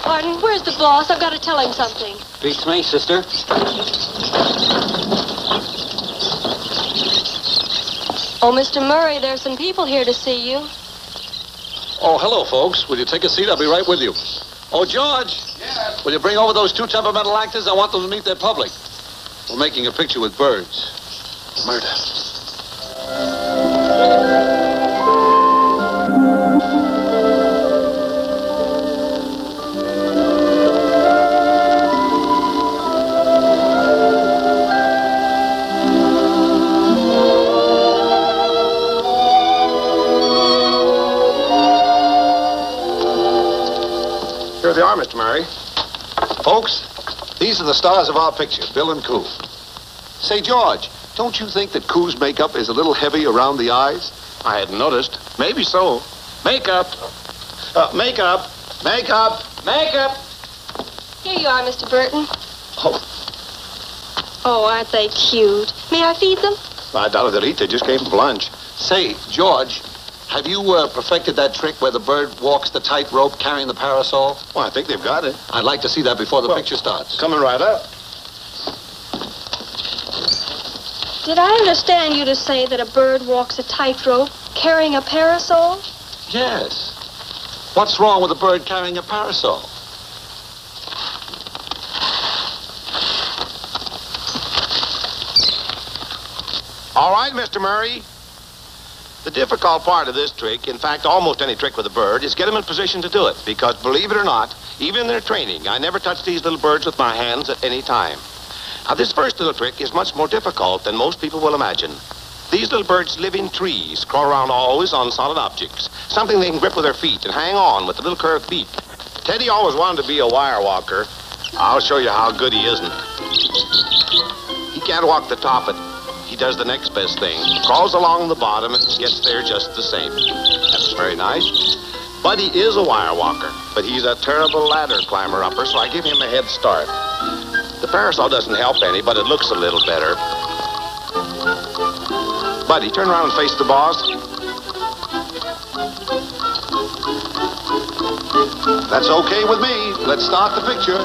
Pardon, where's the boss? I've got to tell him something. Beats me, sister. Oh, Mr. Murray, there's some people here to see you. Oh, hello, folks. Will you take a seat? I'll be right with you. Oh, George. Yes? Will you bring over those two temperamental actors? I want them to meet their public. We're making a picture with birds. Murder. Here they are, Mr. Murray. Folks, these are the stars of our picture, Bill and Coo. Say, George, don't you think that Coo's makeup is a little heavy around the eyes? I hadn't noticed. Maybe so. Makeup. Makeup. Makeup. Makeup. Here you are, Mr. Burton. Oh, Oh, aren't they cute? May I feed them? I doubt they'll eat. They just came from lunch. Say, George, have you perfected that trick where the bird walks the tightrope carrying the parasol? Well, I think they've got it. I'd like to see that before the picture starts. Coming right up. Did I understand you to say that a bird walks a tightrope carrying a parasol? Yes. What's wrong with a bird carrying a parasol? All right, Mr. Murray. The difficult part of this trick, in fact, almost any trick with a bird, is get them in position to do it. Because, believe it or not, even in their training, I never touch these little birds with my hands at any time. Now, this first little trick is much more difficult than most people will imagine. These little birds live in trees, crawl around always on solid objects, something they can grip with their feet and hang on with a little curved beak. Teddy always wanted to be a wire walker. I'll show you how good he isn't. He can't walk the top, but he does the next best thing. Crawls along the bottom and gets there just the same. That's very nice. Buddy is a wire walker, but he's a terrible ladder climber-upper, so I give him a head start. The parasol doesn't help any, but it looks a little better. Buddy, turn around and face the boss. That's okay with me. Let's start the picture.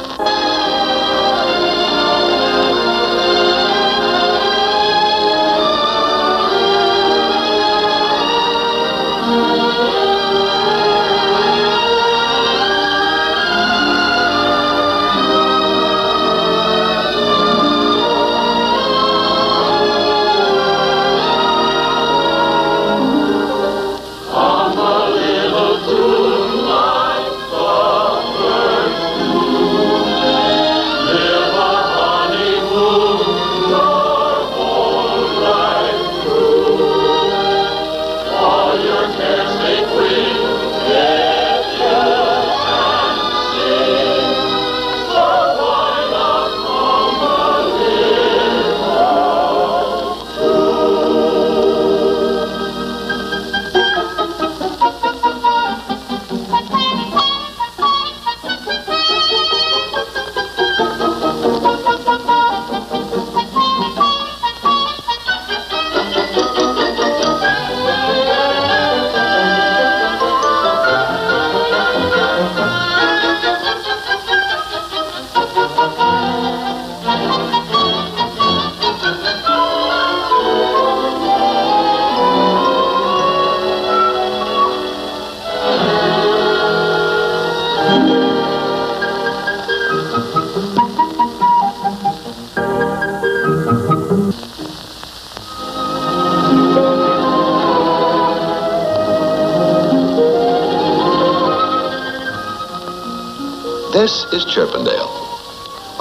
This is Chirpendale,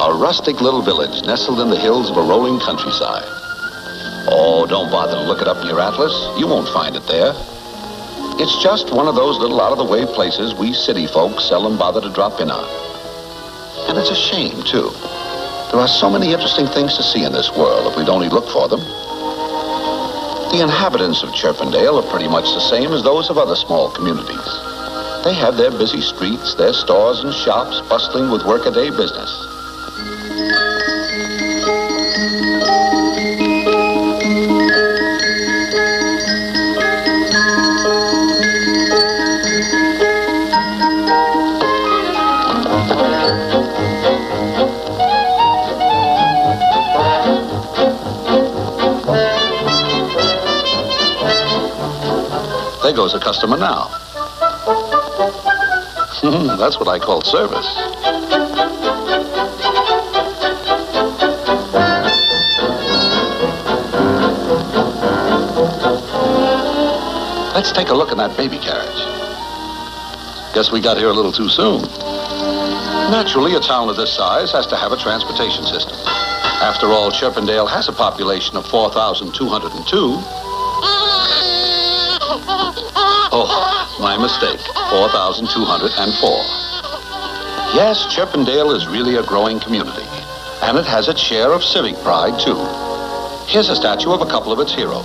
a rustic little village nestled in the hills of a rolling countryside. Oh, don't bother to look it up in your atlas. You won't find it there. It's just one of those little out-of-the-way places we city folks seldom bother to drop in on. And it's a shame, too. There are so many interesting things to see in this world if we'd only look for them. The inhabitants of Chirpendale are pretty much the same as those of other small communities. They have their busy streets, their stores and shops bustling with workaday business. goes a customer now. That's what I call service. Let's take a look at that baby carriage. Guess we got here a little too soon. Naturally, a town of this size has to have a transportation system. After all, Chirpindale has a population of 4,202. Oh, my mistake. 4,204. Yes, Chirpindale is really a growing community, and it has its share of civic pride, too. Here's a statue of a couple of its heroes.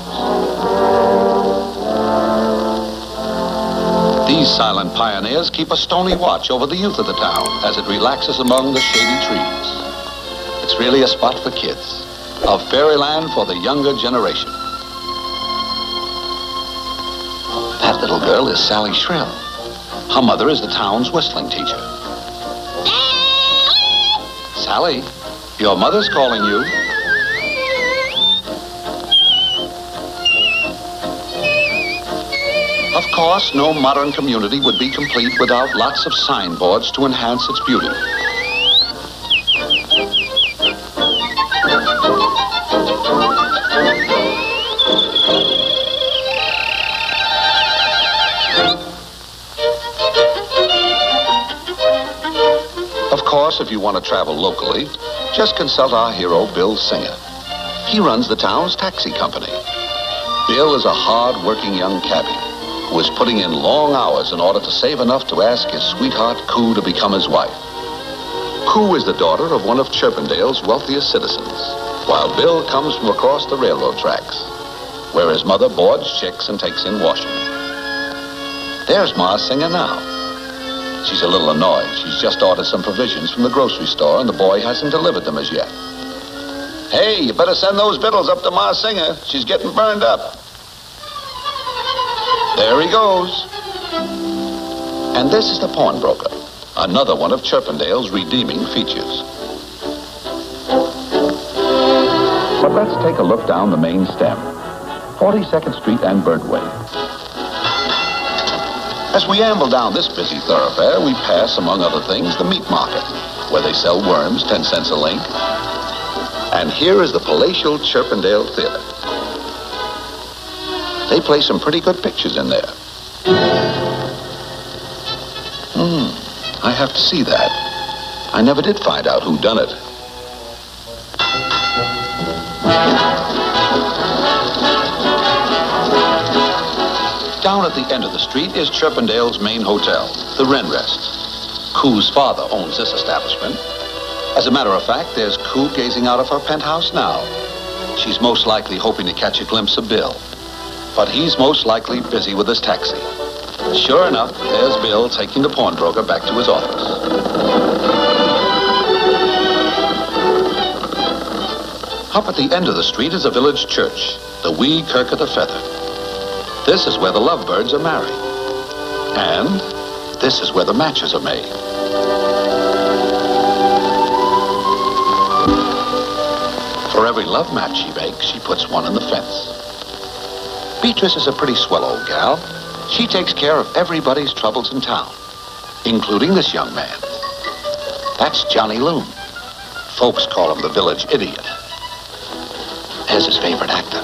These silent pioneers keep a stony watch over the youth of the town as it relaxes among the shady trees. It's really a spot for kids, a fairyland for the younger generation. That little girl is Sally Shrill. Her mother is the town's whistling teacher. Sally, your mother's calling you. Of course, no modern community would be complete without lots of signboards to enhance its beauty. Of course, if you want to travel locally, just consult our hero, Bill Singer. He runs the town's taxi company. Bill is a hard-working young cabbie who is putting in long hours in order to save enough to ask his sweetheart, Coo, to become his wife. Coo is the daughter of one of Chirpindale's wealthiest citizens, while Bill comes from across the railroad tracks, where his mother boards chicks and takes in washing. There's Ma Singer now. She's a little annoyed. She's just ordered some provisions from the grocery store, and the boy hasn't delivered them as yet. Hey, you better send those victuals up to Ma Singer. She's getting burned up. There he goes. And this is the pawnbroker, another one of Chirpindale's redeeming features. But let's take a look down the main stem, 42nd Street and Birdway. As we amble down this busy thoroughfare, we pass, among other things, the meat market, where they sell worms, 10 cents a link. And here is the palatial Chirpindale Theater. They play some pretty good pictures in there. I have to see that. I never did find out who done it. Down at the end of the street is Chirpindale's main hotel, the Wren Rest. Coo's father owns this establishment. As a matter of fact, there's Coo gazing out of her penthouse now. She's most likely hoping to catch a glimpse of Bill. But he's most likely busy with his taxi. Sure enough, there's Bill taking the pawnbroker back to his office. Up at the end of the street is a village church, the wee Kirk of the Feather. This is where the lovebirds are married. And this is where the matches are made. For every love match she makes, she puts one in the fence. Beatrice is a pretty swell old gal. She takes care of everybody's troubles in town, including this young man. That's Johnny Loon. Folks call him the village idiot. There's his favorite actor.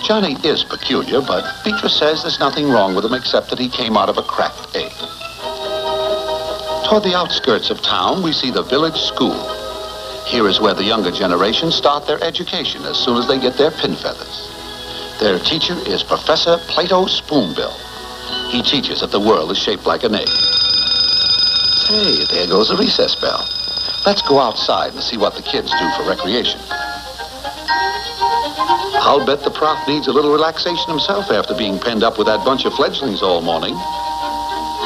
Johnny is peculiar, but Beatrice says there's nothing wrong with him except that he came out of a cracked egg. Toward the outskirts of town, we see the village school. Here is where the younger generation start their education as soon as they get their pin feathers. Their teacher is Professor Plato Spoonbill. He teaches that the world is shaped like an egg. Hey, there goes the recess bell. Let's go outside and see what the kids do for recreation. I'll bet the prof needs a little relaxation himself after being penned up with that bunch of fledglings all morning.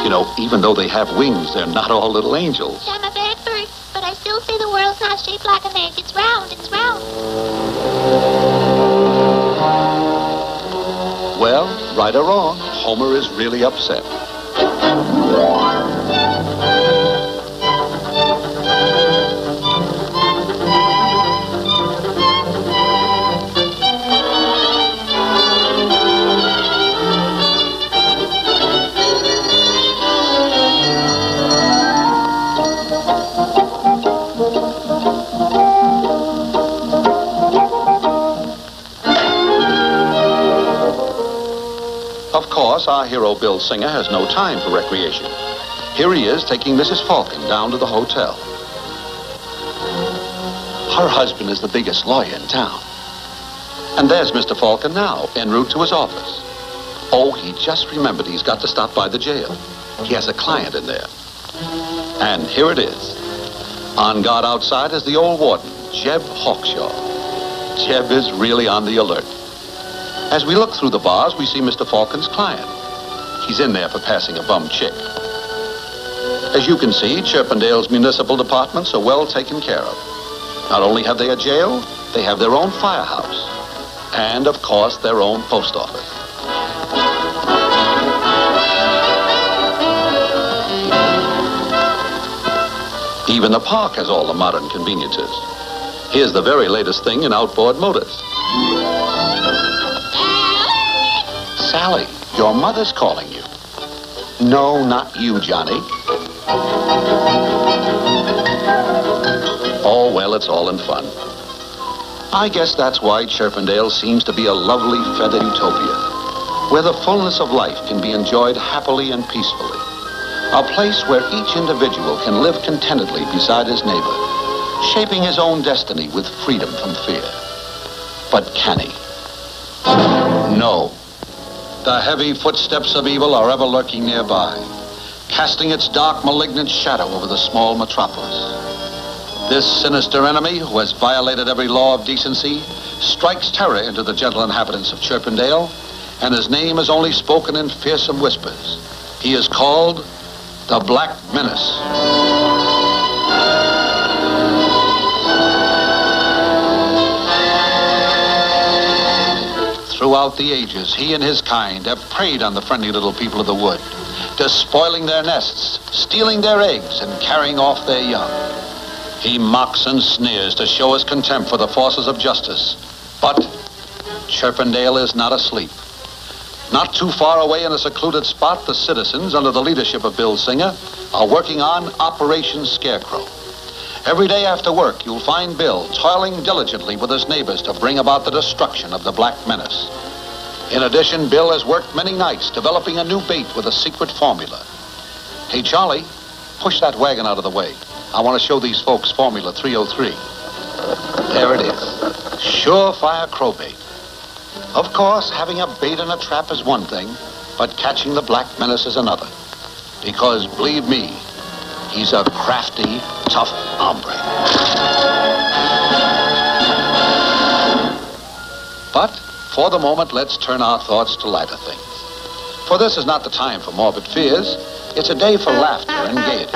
You know, even though they have wings, they're not all little angels. I'm a bad bird, but I still say the world's not shaped like an egg. It's round, it's round. Well, right or wrong, Homer is really upset. course, our hero, Bill Singer, has no time for recreation. Here he is taking Mrs. Falcon down to the hotel. Her husband is the biggest lawyer in town. And there's Mr. Falcon now, en route to his office. Oh, he just remembered he's got to stop by the jail. He has a client in there. And here it is. On guard outside is the old warden, Jeb Hawkshaw. Jeb is really on the alert. As we look through the bars, we see Mr. Falcon's client. He's in there for passing a bum chick. As you can see, Chirpendale's municipal departments are well taken care of. Not only have they a jail, they have their own firehouse. And, of course, their own post office. Even the park has all the modern conveniences. Here's the very latest thing in outboard motors. Sally, your mother's calling you. No, not you, Johnny. Oh, well, it's all in fun. I guess that's why Chirpendale seems to be a lovely feathered utopia, where the fullness of life can be enjoyed happily and peacefully. A place where each individual can live contentedly beside his neighbor, shaping his own destiny with freedom from fear. But can he? No. The heavy footsteps of evil are ever lurking nearby, casting its dark, malignant shadow over the small metropolis. This sinister enemy, who has violated every law of decency, strikes terror into the gentle inhabitants of Chirpendale, and his name is only spoken in fearsome whispers. He is called the Black Menace. Throughout the ages, he and his kind have preyed on the friendly little people of the wood, despoiling their nests, stealing their eggs, and carrying off their young. He mocks and sneers to show his contempt for the forces of justice. But Chirpendale is not asleep. Not too far away in a secluded spot, the citizens, under the leadership of Bill Singer, are working on Operation Scarecrow. Every day after work, you'll find Bill toiling diligently with his neighbors to bring about the destruction of the Black Menace. In addition, Bill has worked many nights developing a new bait with a secret formula. Hey, Charlie, push that wagon out of the way. I want to show these folks Formula 303. There it is. Surefire crowbait. Of course, having a bait in a trap is one thing, but catching the Black Menace is another. Because, believe me, he's a crafty, tough hombre. But, for the moment, let's turn our thoughts to lighter things. For this is not the time for morbid fears. It's a day for laughter and gaiety.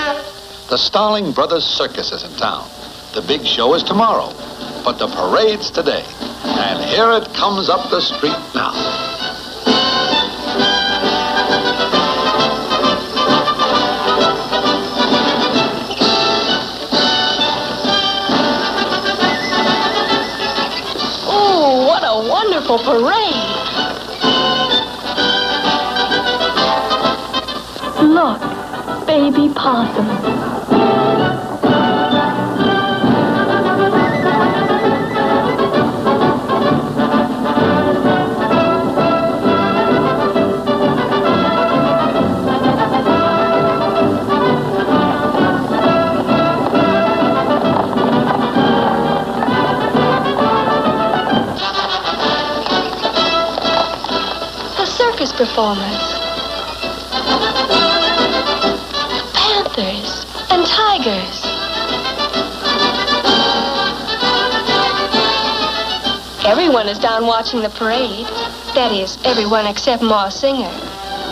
The Starling Brothers Circus is in town. The big show is tomorrow, but the parade's today. And here it comes up the street now. Oh, what a wonderful parade. Look, baby possums. Performers. Panthers and tigers. Everyone is down watching the parade. That is, everyone except Ma Singer.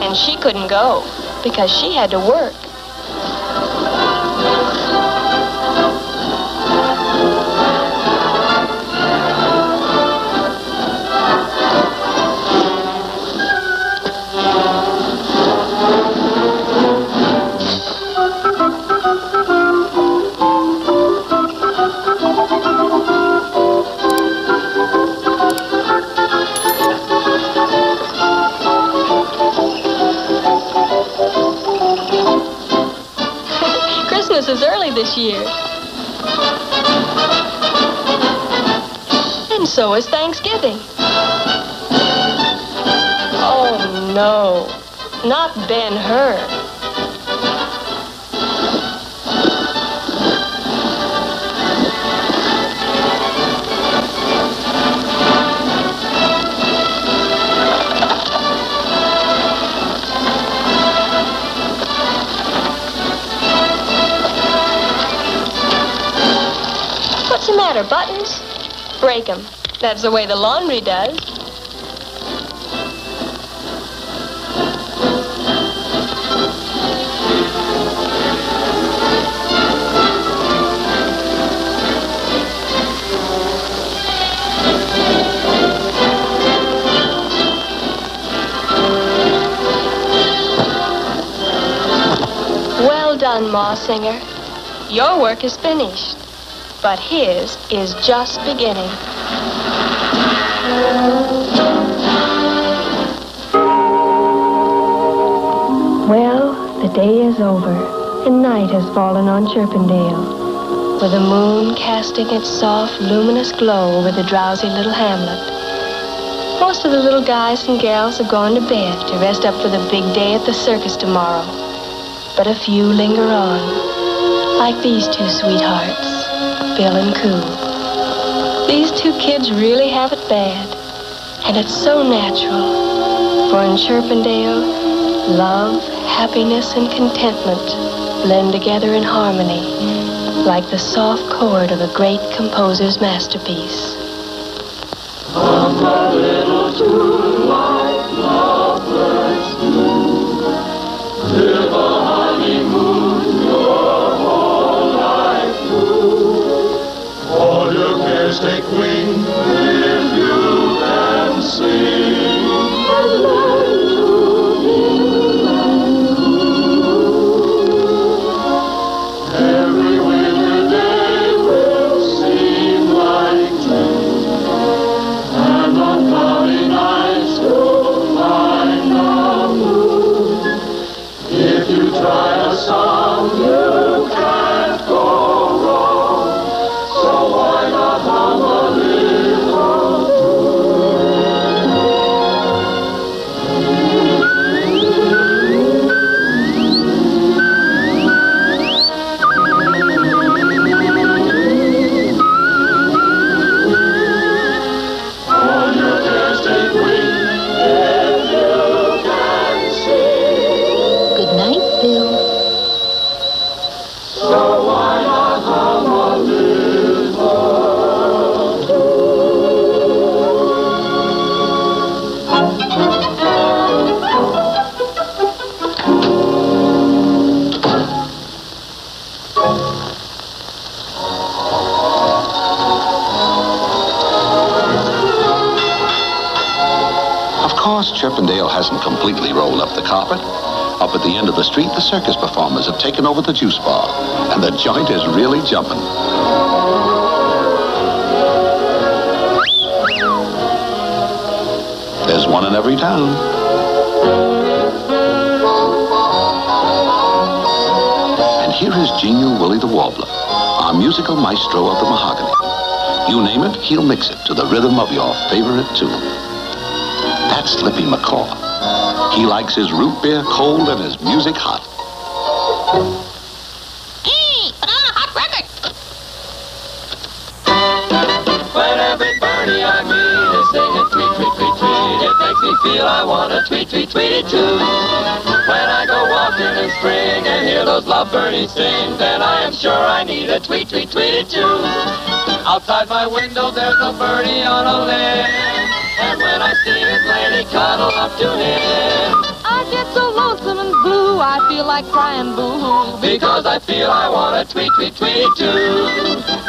And she couldn't go because she had to work. Is early this year. And so is Thanksgiving. Oh, no, not Ben-Hur. What's the matter, Buttons? Break 'em. That's the way the laundry does. Well done, Ma Singer. Your work is finished, but his is just beginning. Well, the day is over, and night has fallen on Chirpendale, with the moon casting its soft, luminous glow over the drowsy little hamlet. Most of the little guys and gals have gone to bed to rest up for the big day at the circus tomorrow. But a few linger on, like these two sweethearts, Bill and Coo. These two kids really have it bad, and it's so natural, for in Chirpendale, love, happiness, and contentment blend together in harmony, like the soft chord of a great composer's masterpiece. Come a little tune like lovebirds do, live a honeymoon your whole life through. All your cares take wing if you can sing and learn to hear and coo. Every winter day will seem like June, and on cloudy nights you'll find the moon. If you try a song, you can't go wrong. So why not hum a little all your cares take wing if you can sing. Good night, Bill. So why not hum a little Of course, Chirpendale hasn't completely rolled up the carpet. Up at the end of the street, the circus performers have taken over the juice bar, and the joint is really jumping. There's one in every town. And here is genial Willie the Warbler, our musical maestro of the mahogany. You name it, he'll mix it to the rhythm of your favorite tune. That's Slippy McCaw. He likes his root beer cold and his music hot. Hey, put on a hot record. When every birdie I meet is singing tweet, tweet, tweet, tweet, it makes me feel I want to tweet, tweet, tweet it too. When I go walking in spring and hear those lovebirds sing, then I am sure I need a tweet, tweet, tweet it too. Outside my window there's a birdie on a limb, and when I see his lady cuddle up to him, I get so lonesome and blue, I feel like crying boo-hoo. because I feel I want to tweet, tweet, tweet too.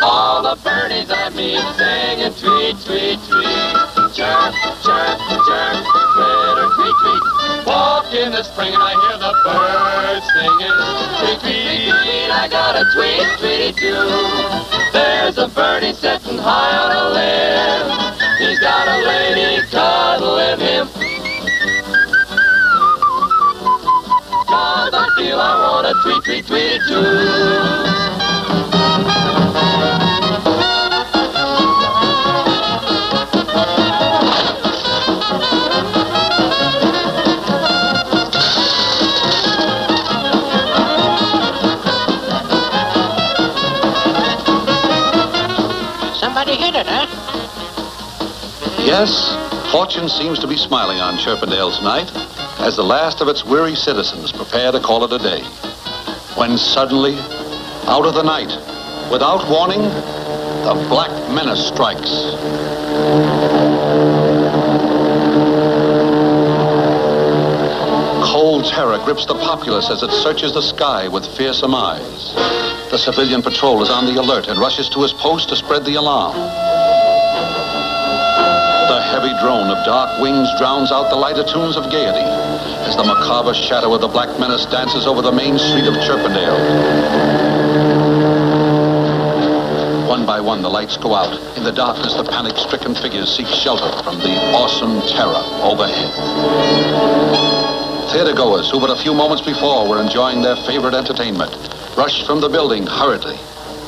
All the birdies I meet singing tweet, tweet, tweet. Chirp, chirp, chirp, twitter, tweet, tweet. Walk in the spring and I hear the birds singing tweet, tweet, tweet. I got a tweet, tweety too. There's a birdie sitting high on a limb. He's got a lady cuddling him. 'Cause I feel I want to tweet, tweet, tweet too. Yes, fortune seems to be smiling on Chirpendale tonight as the last of its weary citizens prepare to call it a day. When suddenly, out of the night, without warning, the Black Menace strikes. Cold terror grips the populace as it searches the sky with fearsome eyes. The civilian patrol is on the alert and rushes to his post to spread the alarm. The heavy drone of dark wings drowns out the lighter tunes of gaiety as the macabre shadow of the Black Menace dances over the main street of Chirpendale. One by one, the lights go out. In the darkness, the panic-stricken figures seek shelter from the awesome terror overhead. Theatergoers who but a few moments before were enjoying their favorite entertainment rushed from the building hurriedly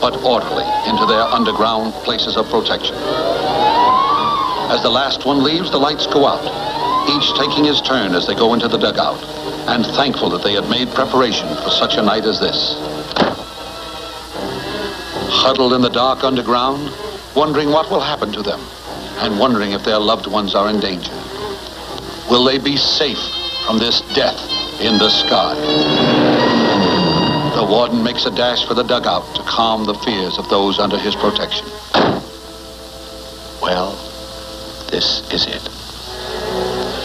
but orderly into their underground places of protection. As the last one leaves, the lights go out, each taking his turn as they go into the dugout, and thankful that they had made preparation for such a night as this. Huddled in the dark underground, wondering what will happen to them, and wondering if their loved ones are in danger. Will they be safe from this death in the sky? The warden makes a dash for the dugout to calm the fears of those under his protection. Well, this is it.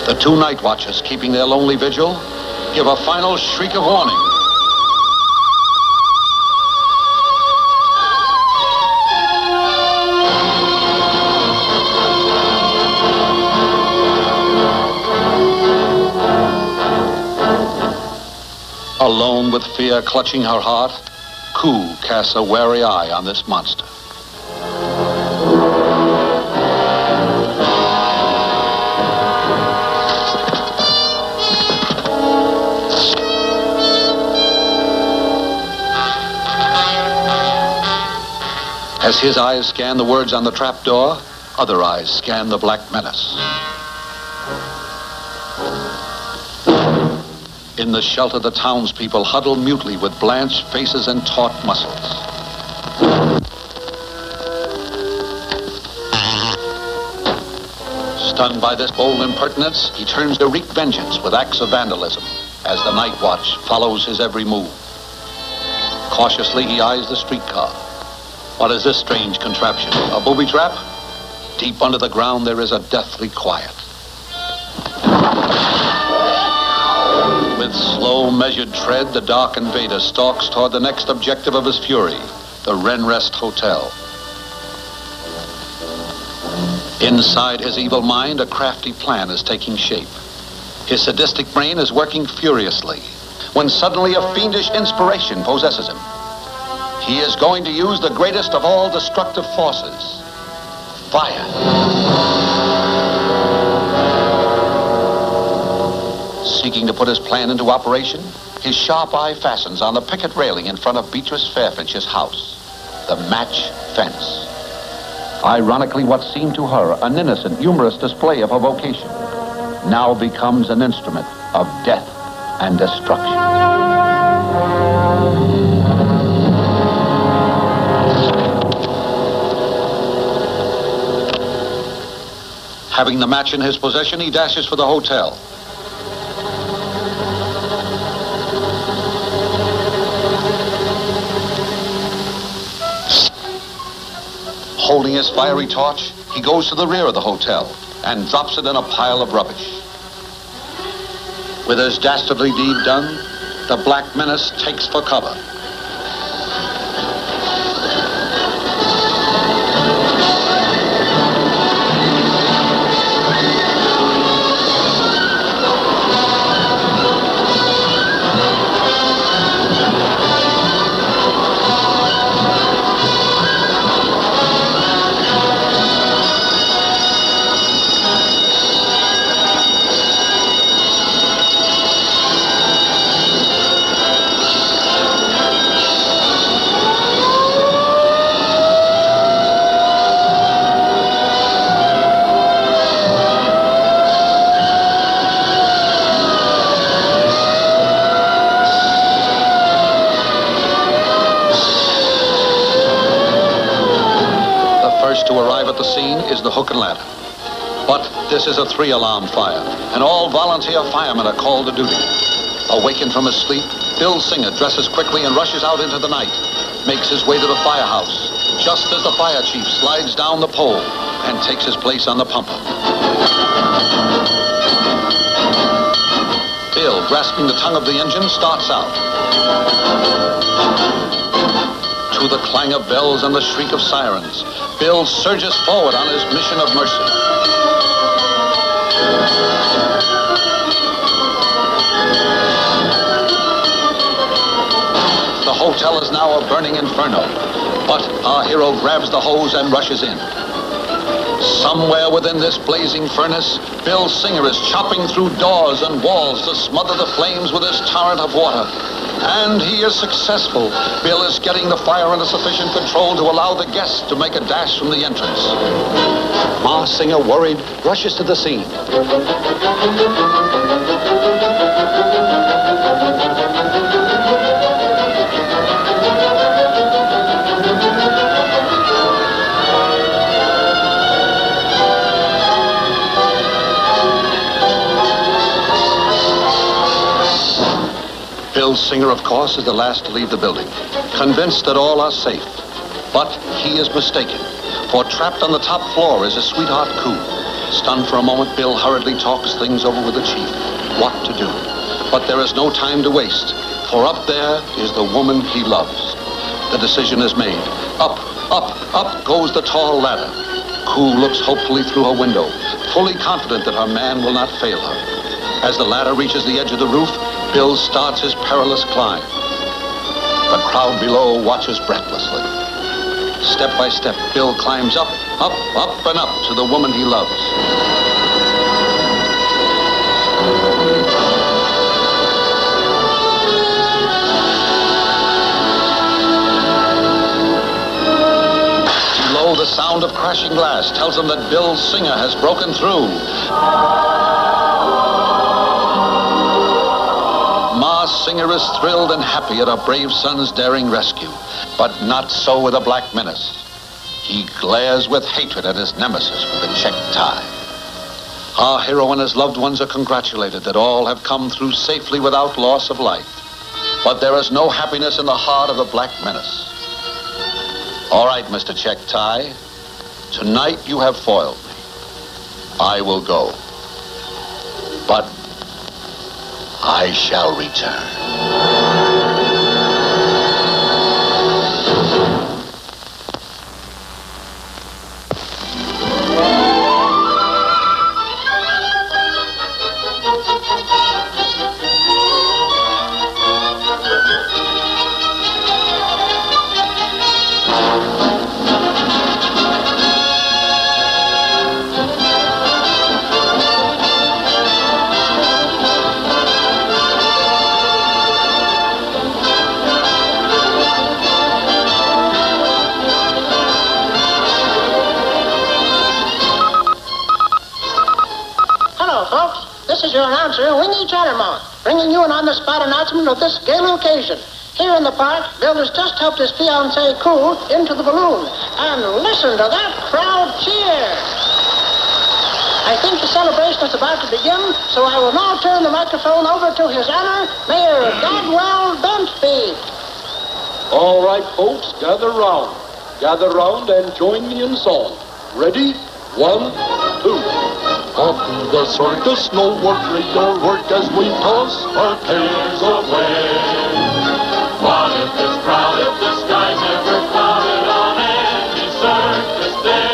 The two night watchers, keeping their lonely vigil, give a final shriek of warning. Alone with fear clutching her heart, Koo casts a wary eye on this monster. As his eyes scan the words on the trapdoor, other eyes scan the Black Menace. In the shelter, the townspeople huddle mutely with blanched faces and taut muscles. Stunned by this bold impertinence, he turns to wreak vengeance with acts of vandalism as the night watch follows his every move. Cautiously, he eyes the streetcar. What is this strange contraption? A booby trap? Deep under the ground, there is a deathly quiet. With slow, measured tread, the dark invader stalks toward the next objective of his fury, the Renrest Hotel. Inside his evil mind, a crafty plan is taking shape. His sadistic brain is working furiously, when suddenly a fiendish inspiration possesses him. He is going to use the greatest of all destructive forces, fire. Seeking to put his plan into operation, his sharp eye fastens on the picket railing in front of Beatrice Fairfinch's house, the match fence. Ironically, what seemed to her an innocent, humorous display of her vocation now becomes an instrument of death and destruction. Having the match in his possession, he dashes for the hotel. Holding his fiery torch, he goes to the rear of the hotel and drops it in a pile of rubbish. With his dastardly deed done, the Black Menace takes for cover. To arrive at the scene is the hook and ladder. But this is a 3-alarm fire, and all volunteer firemen are called to duty. Awakened from his sleep, Bill Singer dresses quickly and rushes out into the night, makes his way to the firehouse, just as the fire chief slides down the pole and takes his place on the pumper. Bill, grasping the tongue of the engine, starts out. To the clang of bells and the shriek of sirens, Bill surges forward on his mission of mercy. The hotel is now a burning inferno, but our hero grabs the hose and rushes in. Somewhere within this blazing furnace, Bill Singer is chopping through doors and walls to smother the flames with his torrent of water. And he is successful. Bill is getting the fire under sufficient control to allow the guests to make a dash from the entrance. Ma Singer, worried, rushes to the scene. Bill Singer, of course, is the last to leave the building, convinced that all are safe. But he is mistaken, for trapped on the top floor is his sweetheart, Coo. Stunned for a moment, Bill hurriedly talks things over with the chief. What to do? But there is no time to waste, for up there is the woman he loves. The decision is made. Up, up, up goes the tall ladder. Coo looks hopefully through her window, fully confident that her man will not fail her. As the ladder reaches the edge of the roof, Bill starts his perilous climb. The crowd below watches breathlessly. Step by step, Bill climbs up, up, up, and up to the woman he loves. Below, the sound of crashing glass tells him that Bill Singer has broken through. Ma Singer is thrilled and happy at her brave son's daring rescue, but not so with a black menace. He glares with hatred at his nemesis with a checked tie. Our hero and his loved ones are congratulated that all have come through safely without loss of life. But there is no happiness in the heart of the black menace. All right, Mr. Checked Tie. Tonight you have foiled me. I will go. But I shall return. This is your announcer, Wingy Chattermouth, bringing you an on-the-spot announcement of this gala occasion. Here in the park, Bill has just helped his fiancée, Coo, into the balloon. And listen to that crowd cheer! I think the celebration is about to begin, so I will now turn the microphone over to His Honor, Mayor Gladwell Bentby. All right, folks, gather round. Gather round and join me in song. Ready? 1, 2. Off to the circus, no work, regular work as we toss our cares away. What if this crowd, if the sky's ever clouded on any circus day?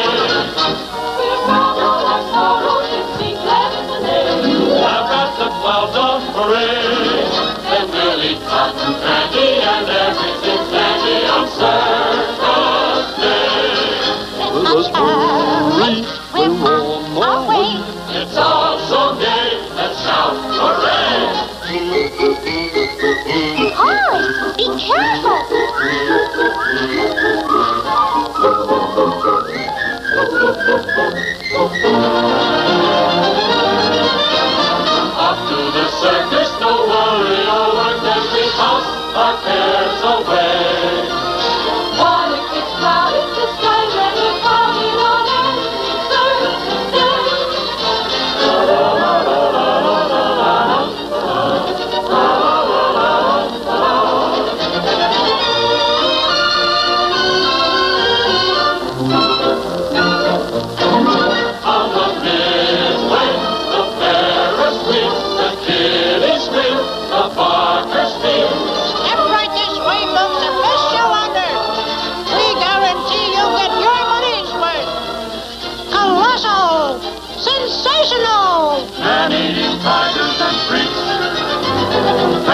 We're proud of our sorrows and sing glad in the day. I've got the clouds on parade, and we'll eat cotton candy and everything's dandy on circus day. Let us hurry, we're on our way. It's all so gay, let's shout hooray! Horace, be careful! Off to the circus, no worry, over every house, our cares away. What if it's clouded, the sky's ever cloudy on any circus day?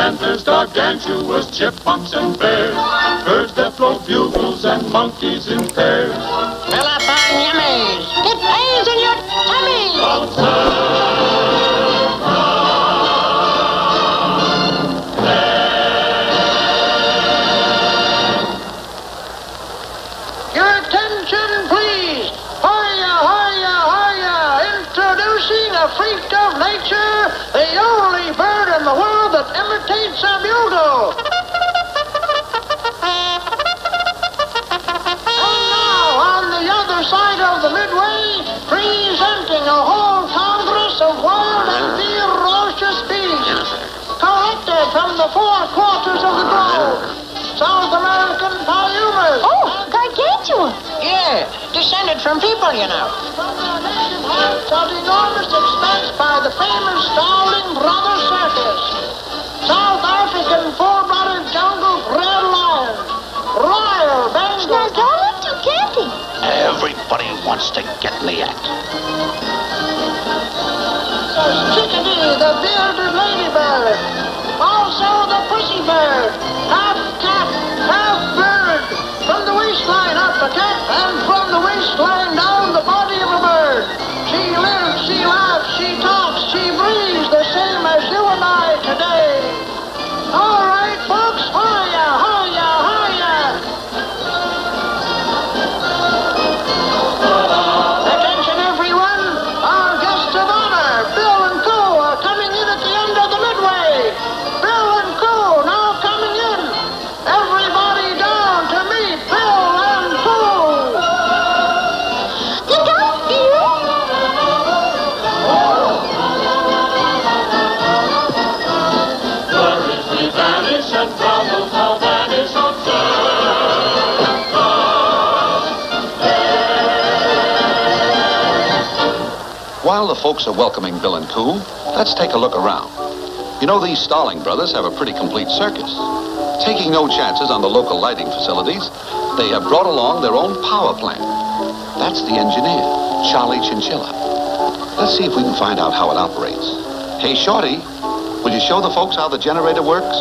panthers, gargantuous chipmunks and bears, birds that blow bugles and monkeys in pairs. Fill up on yummies. Get pains in your tummy. Your attention, please. Hoya, hoya, hoya. Introducing a freak of nature, the only bird in the world that imitates a bugle. And now, on the other side of the midway, presenting a whole congress of wild and ferocious beasts, collected from the four quarters of the globe. South American payumas. Oh, gargantuan. Yeah, descended from people, you know. From their native haunts of enormous expense by the famous Starling Brothers Circus. South African full-blooded jungle bred lions. Royal Bengal. Now, darling, too candy. Everybody wants to get me at. Chickadee, the bearded ladybird. Also the pussy bird. Half cat, half bird. From the waistline up a cat, and from the waistline down the body of a bird. She lives, she laughs, she talks, she breathes the same as you and I today. All right, folks, hoya, hoya, hoya. Attention, everyone. Our guests of honor, Bill and Co. are coming in at the end of the midway. Bill and Co. now coming in. Everybody down to meet Bill and Co. Look out, Bill. Worries we vanish and troubles all vanish on While the folks are welcoming Bill and Coo, let's take a look around. You know, these Starling brothers have a pretty complete circus. Taking no chances on the local lighting facilities, they have brought along their own power plant. That's the engineer, Charlie Chinchilla. Let's see if we can find out how it operates. Hey, Shorty, will you show the folks how the generator works?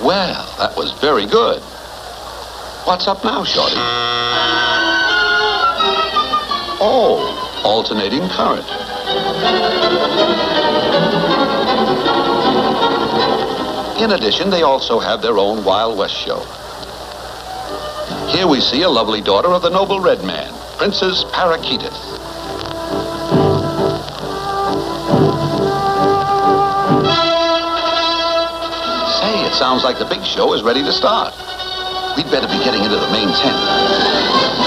Well, that was very good. What's up now, Shorty? Oh, alternating current. In addition, they also have their own Wild West show. Here we see a lovely daughter of the noble red man, Princess Parakeets. Say, it sounds like the big show is ready to start. We'd better be getting into the main tent.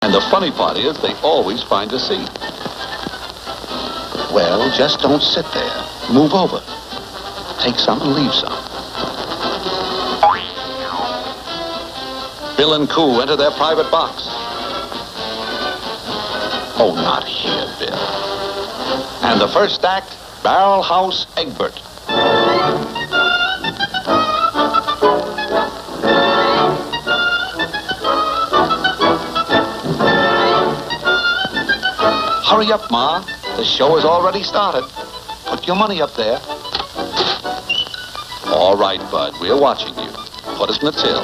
And the funny part is they always find a seat. Well, just don't sit there. Move over. Take some and leave some. Bill and Coo enter their private box. Oh, not here, Bill. And the first act, Barrel House Egbert. Hurry up, Ma. The show has already started. Put your money up there. All right, Bud. We're watching you. Put us in the till.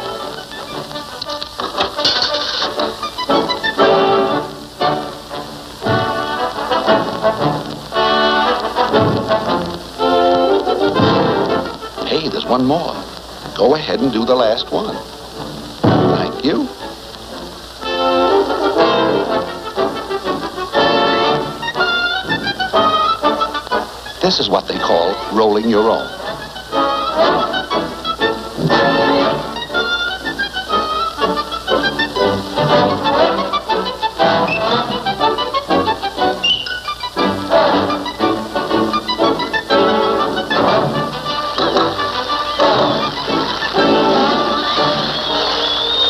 Hey, there's one more. Go ahead and do the last one. Thank you. This is what they call rolling your own.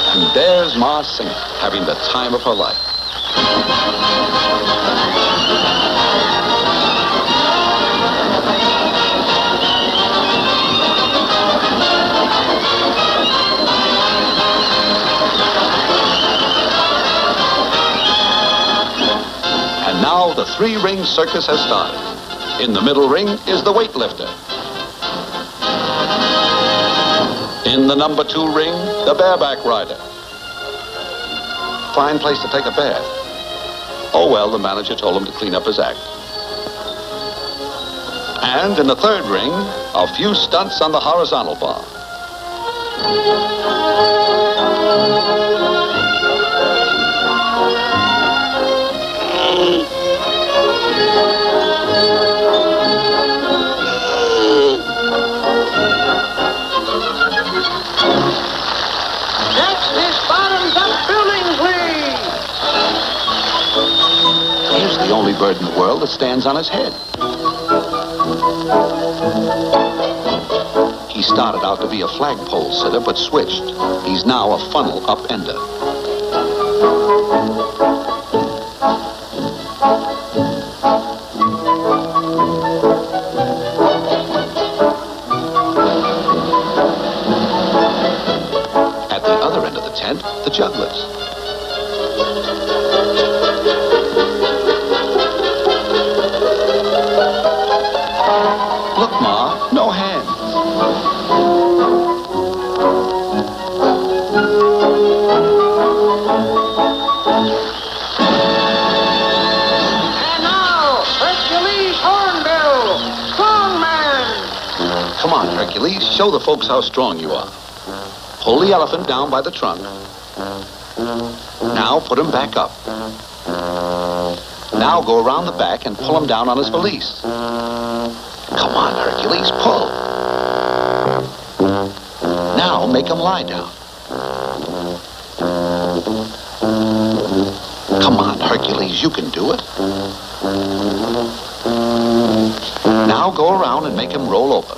And there's Ma singing, having the time of her life. Now the three-ring circus has started. In the middle ring is the weightlifter. In the number 2 ring, the bareback rider. Fine place to take a bath. Oh well, the manager told him to clean up his act. And in the 3rd ring, a few stunts on the horizontal bar. The only bird in the world that stands on his head. He started out to be a flagpole sitter, but switched. He's now a funnel upender. At the other end of the tent, the jugglers. Look, Ma, no hands. And now, Hercules Hornbill, strongman. Come on, Hercules, show the folks how strong you are. Pull the elephant down by the trunk. Now put him back up. Now go around the back and pull him down on his valise. Come on, Hercules, pull. Now make him lie down. Come on, Hercules, you can do it. Now go around and make him roll over.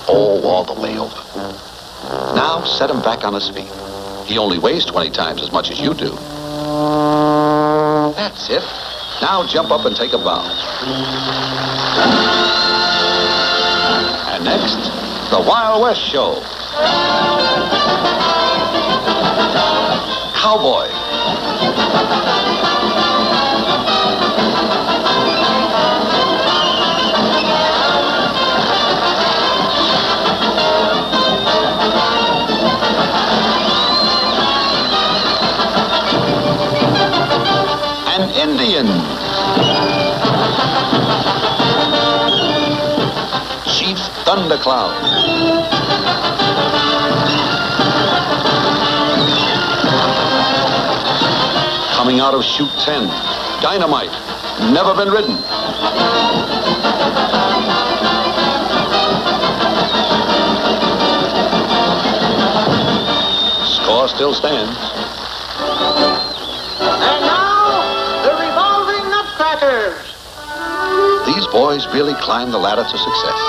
Oh, all the way over. Now set him back on his feet. He only weighs 20 times as much as you do. That's it. Now jump up and take a bow. And next, the Wild West Show. Cowboy. Indian. Chief Thundercloud. Coming out of chute 10, Dynamite, never been ridden. Score still stands. These boys really climbed the ladder to success.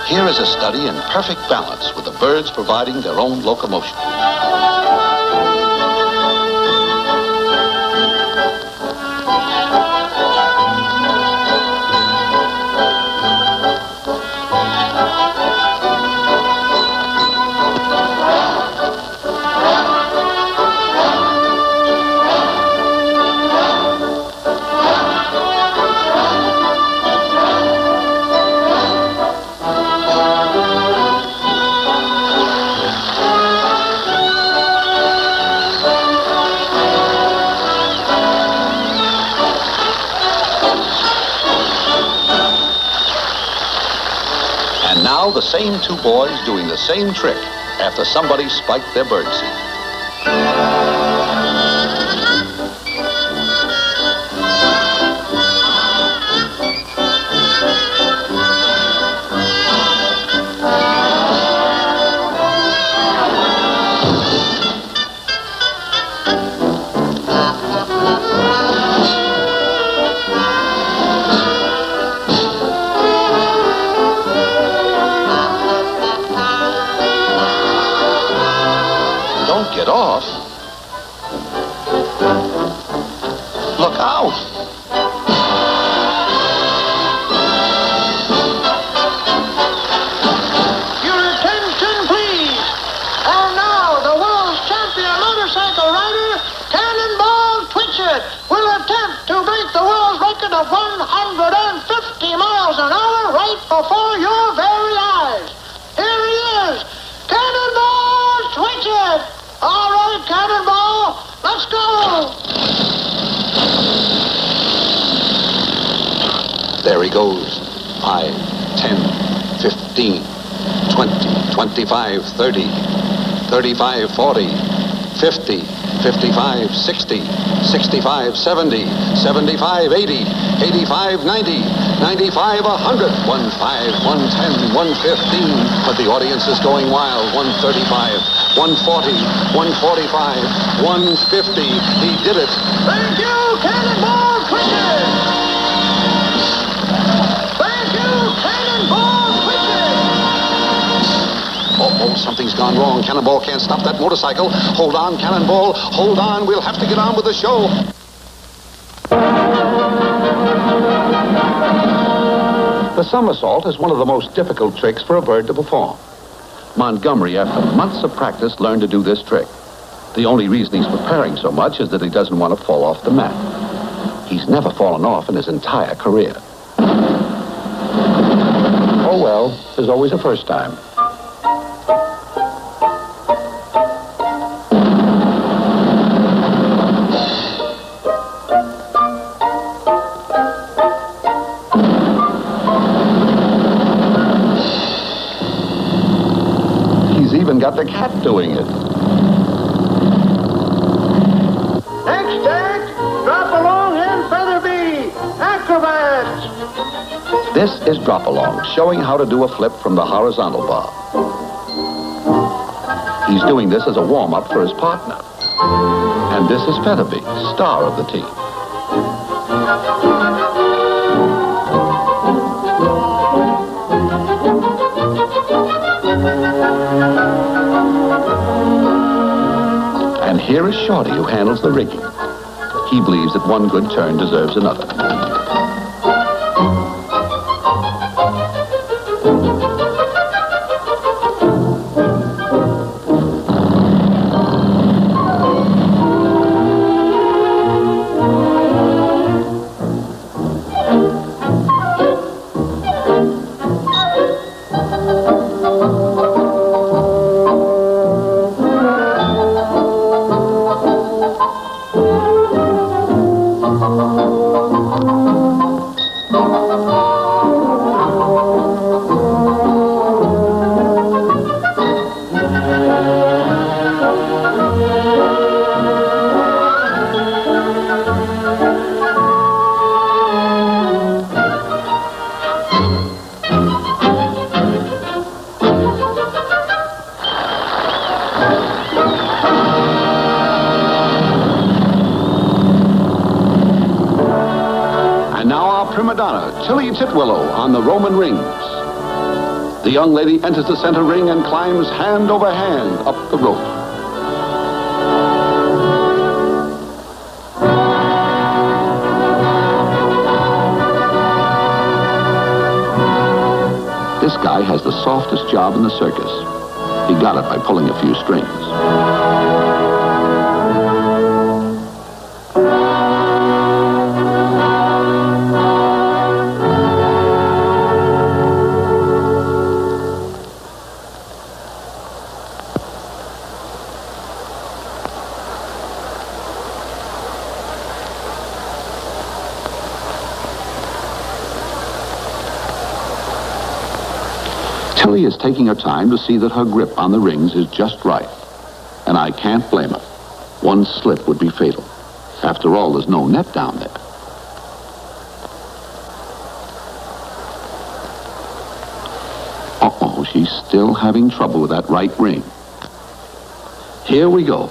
Here is a study in perfect balance with the birds providing their own locomotion. now the same two boys doing the same trick after somebody spiked their birdseed. Get off. Look out. Your attention, please. And now, the world's champion motorcycle rider, Cannonball Twitchett, will attempt to break the world's record of 150 miles an hour right before your very eyes. Here he is, Cannonball Twitchett. All right, Cannonball, let's go! There he goes. 5, 10, 15, 20, 25, 30, 35, 40, 50, 55, 60, 65, 70, 75, 80, 85, 90, 95, 100, 15, 110, 115. But the audience is going wild. 135, 140, 145, 150. He did it. Thank you, Cannonball Twitchett! Thank you, Cannonball Twitchett! Oh, something's gone wrong. Cannonball can't stop that motorcycle. Hold on, Cannonball. Hold on. We'll have to get on with the show. The somersault is one of the most difficult tricks for a bird to perform. Montgomery, after months of practice, learned to do this trick. The only reason he's preparing so much is that he doesn't want to fall off the mat. He's never fallen off in his entire career. Oh well, there's always a first time. Even got the cat doing it. Next act, drop along and feather bee, acrobats. This is drop along, showing how to do a flip from the horizontal bar. He's doing this as a warm-up for his partner. And this is Featherbee, star of the team. And here is Shorty, who handles the rigging. He believes that one good turn deserves another. Willow on the Roman rings. The young lady enters the center ring and climbs hand over hand up the rope. This guy has the softest job in the circus. He got it by pulling a few strings. Kelly is taking her time to see that her grip on the rings is just right. And I can't blame her. One slip would be fatal. After all, there's no net down there. Uh-oh, she's still having trouble with that right ring. Here we go.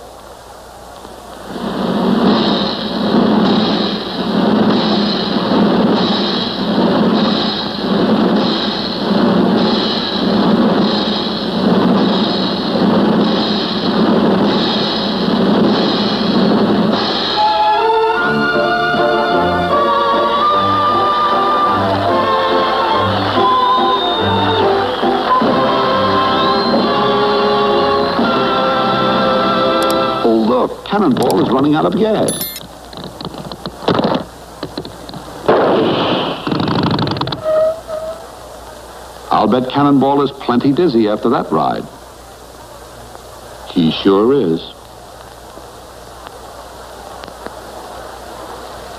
Cannonball is running out of gas. I'll bet Cannonball is plenty dizzy after that ride. He sure is.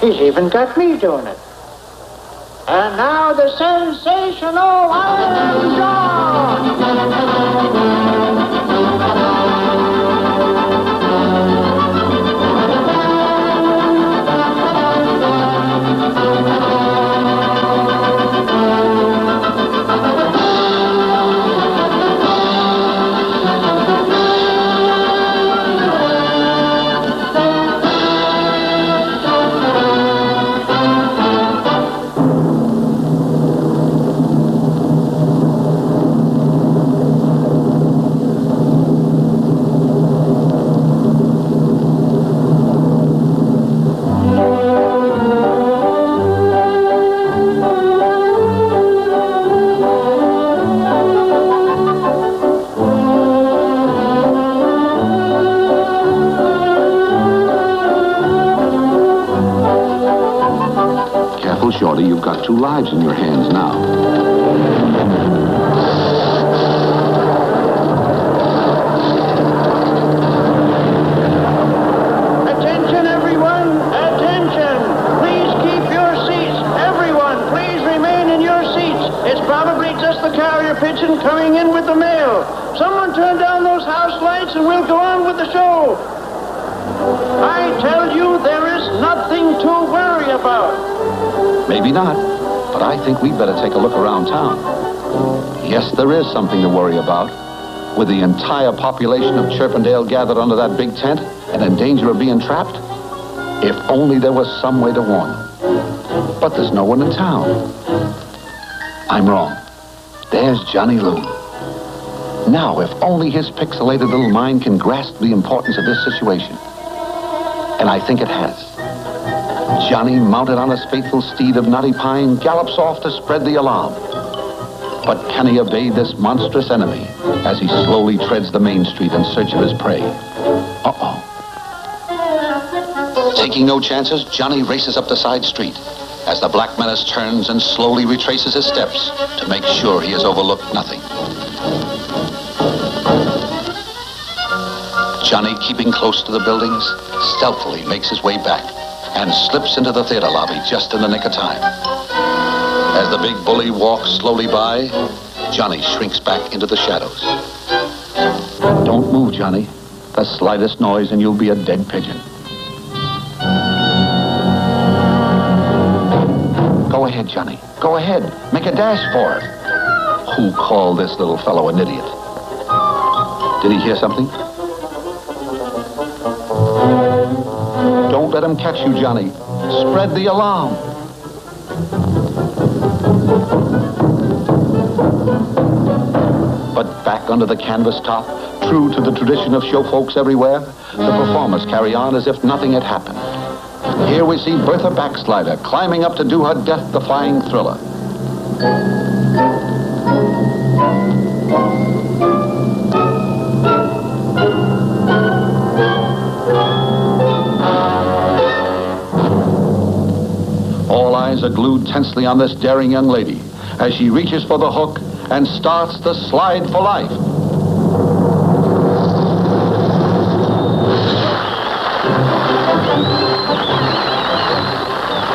He's even got me doing it. And now the sensational Iron Jaw! Shorty, you've got 2 lives in your hands now. Attention, everyone! Attention! Please keep your seats. Everyone, please remain in your seats. It's probably just the carrier pigeon coming in with the mail. Someone turn down those house lights and we'll go on with the show. I tell you, there is nothing to worry about. Maybe not, but I think we'd better take a look around town. Yes, there is something to worry about. With the entire population of Chirpendale gathered under that big tent and in danger of being trapped, if only there was some way to warn them. But there's no one in town. I'm wrong. There's Johnny Loon. Now, if only his pixelated little mind can grasp the importance of this situation. And I think it has. Johnny, mounted on his faithful steed of knotty pine, gallops off to spread the alarm. But can he evade this monstrous enemy as he slowly treads the main street in search of his prey? Uh-oh. Taking no chances, Johnny races up the side street as the Black Menace turns and slowly retraces his steps to make sure he has overlooked nothing. Johnny, keeping close to the buildings, stealthily makes his way back and slips into the theater lobby just in the nick of time. As the big bully walks slowly by, Johnny shrinks back into the shadows. Don't move, Johnny. The slightest noise and you'll be a dead pigeon. Go ahead, Johnny. Go ahead. Make a dash for it. Who called this little fellow an idiot? Did he hear something? Don't let him catch you, Johnny. Spread the alarm. But back under the canvas top, true to the tradition of show folks everywhere, the performers carry on as if nothing had happened. Here we see Bertha Backslider climbing up to do her death-defying thriller. All eyes are glued tensely on this daring young lady as she reaches for the hook and starts the slide for life.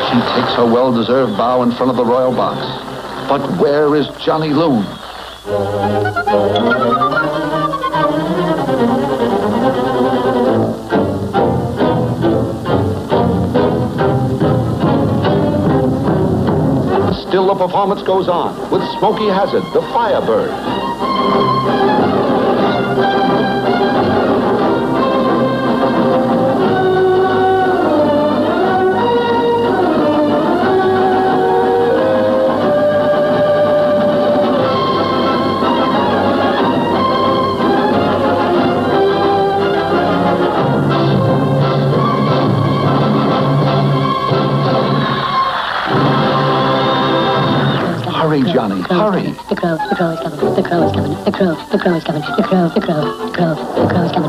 She takes her well-deserved bow in front of the royal box. But where is Johnny Loon? Still the performance goes on with Smokey Hazard, the Firebird. Hurry, Johnny, hurry. The crow is coming. The crow is coming. The crow is coming. The crow is coming. The crow is coming.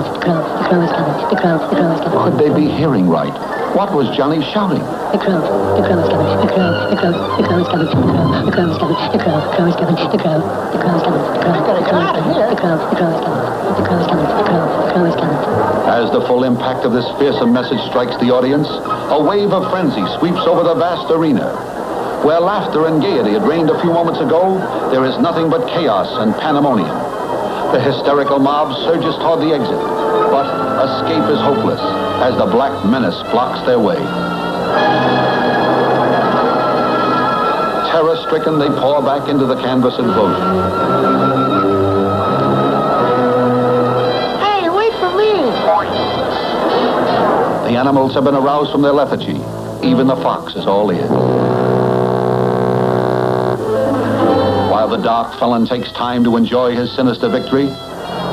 The crow is coming. Could they be hearing right? What was Johnny shouting? The crow is coming. The crow is coming. The crow is coming. The crow is coming. The crow is coming. I gotta get out of here. The crow is coming. The crow is coming. The crow is coming. As the full impact of this fearsome message strikes the audience, a wave of frenzy sweeps over the vast arena. Where laughter and gaiety had reigned a few moments ago, there is nothing but chaos and pandemonium. The hysterical mob surges toward the exit, but escape is hopeless as the Black Menace blocks their way. Terror-stricken, they pour back into the canvas enclosure. Hey, wait for me! The animals have been aroused from their lethargy. Even the fox is all ears. While the dark felon takes time to enjoy his sinister victory,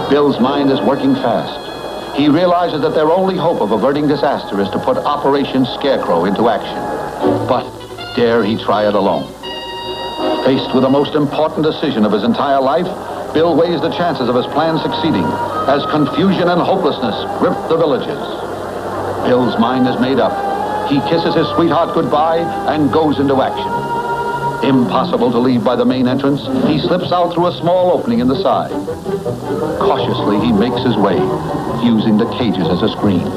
Bill's mind is working fast. He realizes that their only hope of averting disaster is to put Operation Scarecrow into action. But dare he try it alone? Faced with the most important decision of his entire life, Bill weighs the chances of his plan succeeding as confusion and hopelessness grip the villages. Bill's mind is made up. He kisses his sweetheart goodbye and goes into action. Impossible to leave by the main entrance, he slips out through a small opening in the side. Cautiously, he makes his way, using the cages as a screen.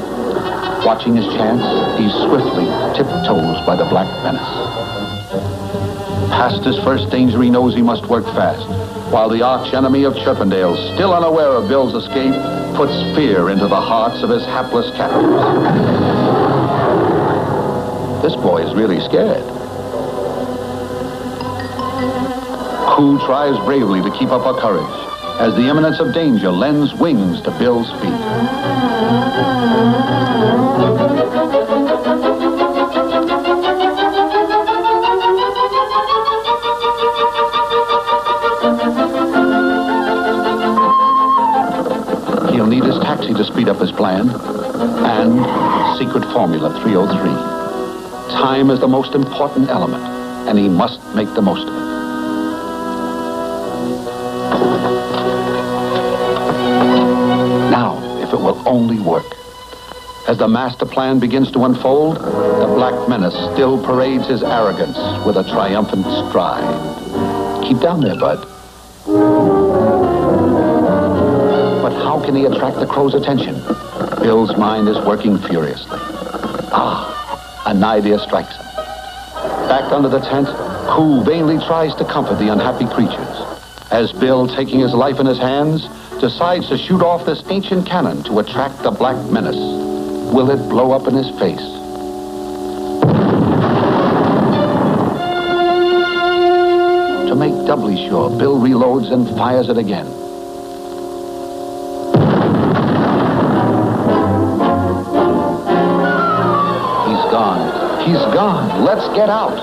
Watching his chance, he swiftly tiptoes by the Black Menace. Past his first danger, he knows he must work fast, while the arch-enemy of Chirpendale, still unaware of Bill's escape, puts fear into the hearts of his hapless captors. This boy is really scared. Who tries bravely to keep up her courage as the imminence of danger lends wings to Bill's feet. He'll need his taxi to speed up his plan and secret formula 303. Time is the most important element, and he must make the most of it. If it will only work. As the master plan begins to unfold, the Black Menace still parades his arrogance with a triumphant stride. Keep down there, bud. But how can he attract the crow's attention? Bill's mind is working furiously. An idea strikes him. Back under the tent, Koo vainly tries to comfort the unhappy creatures. As Bill, taking his life in his hands, decides to shoot off this ancient cannon to attract the Black Menace. Will it blow up in his face? To make doubly sure, Bill reloads and fires it again. He's gone. He's gone. Let's get out.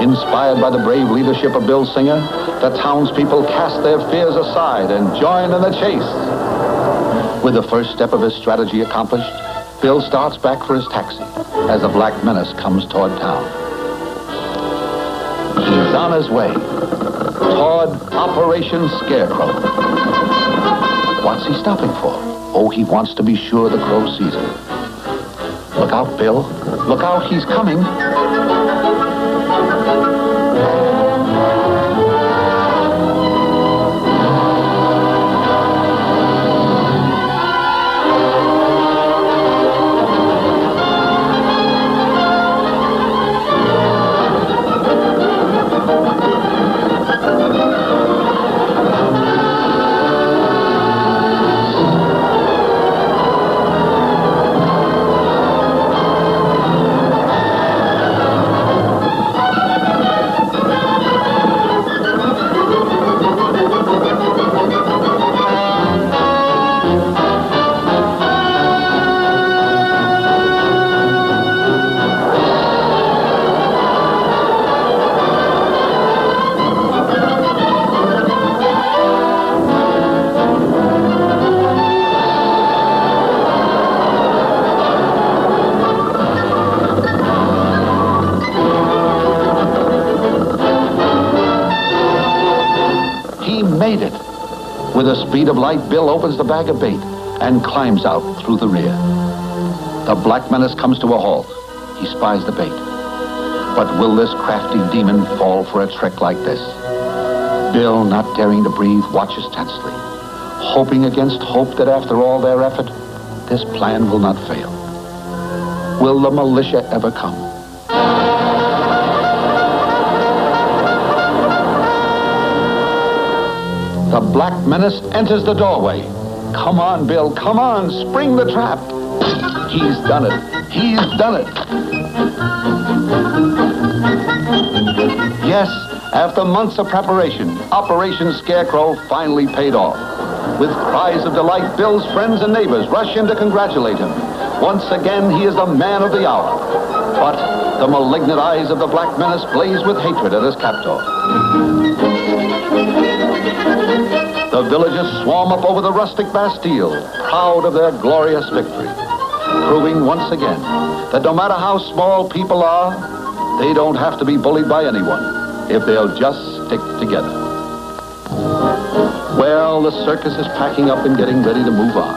Inspired by the brave leadership of Bill Singer, the townspeople cast their fears aside and join in the chase. With the first step of his strategy accomplished, Bill starts back for his taxi as the Black Menace comes toward town. He's on his way toward Operation Scarecrow. What's he stopping for? Oh, he wants to be sure the crow sees him. Look out, Bill. Look out, he's coming. made it. With the speed of light, Bill opens the bag of bait and climbs out through the rear. The Black Menace comes to a halt. He spies the bait. But will this crafty demon fall for a trick like this? Bill, not daring to breathe, watches tensely, hoping against hope that after all their effort, this plan will not fail. Will the militia ever come? The Black Menace enters the doorway. Come on, Bill, come on, spring the trap. He's done it. He's done it. Yes, after months of preparation, Operation Scarecrow finally paid off. With cries of delight, Bill's friends and neighbors rush in to congratulate him. Once again, he is the man of the hour. But the malignant eyes of the Black Menace blaze with hatred at his captor. The villagers swarm up over the rustic Bastille, proud of their glorious victory, proving once again that no matter how small people are, they don't have to be bullied by anyone if they'll just stick together. Well, the circus is packing up and getting ready to move on,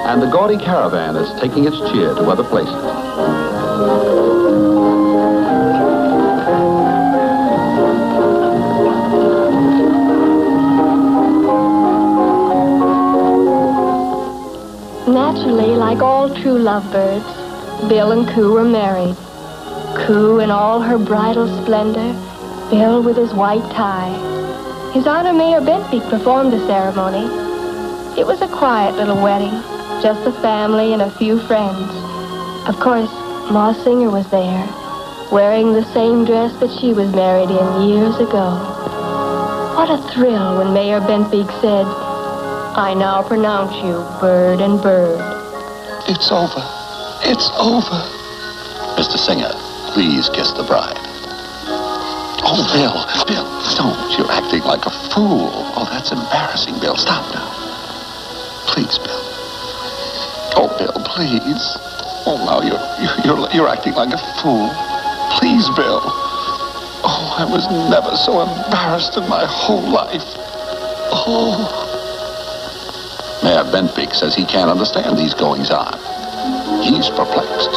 and the gaudy caravan is taking its cheer to other places. Naturally, like all true lovebirds, Bill and Coo were married. Coo in all her bridal splendor, Bill with his white tie. His Honor Mayor Bentbeek performed the ceremony. It was a quiet little wedding, just the family and a few friends. Of course, Ma Singer was there, wearing the same dress that she was married in years ago. What a thrill when Mayor Bentbeek said, "I now pronounce you bird and bird." It's over. It's over. Mr. Singer, please kiss the bride. Oh, Bill, don't. You're acting like a fool. Oh, that's embarrassing, Bill. Stop now. Please, Bill. Oh, Bill, please. Oh, now you're acting like a fool. Please, Bill. Oh, I was never so embarrassed in my whole life. Oh. Mayor Bentbeek says he can't understand these goings-on. He's perplexed.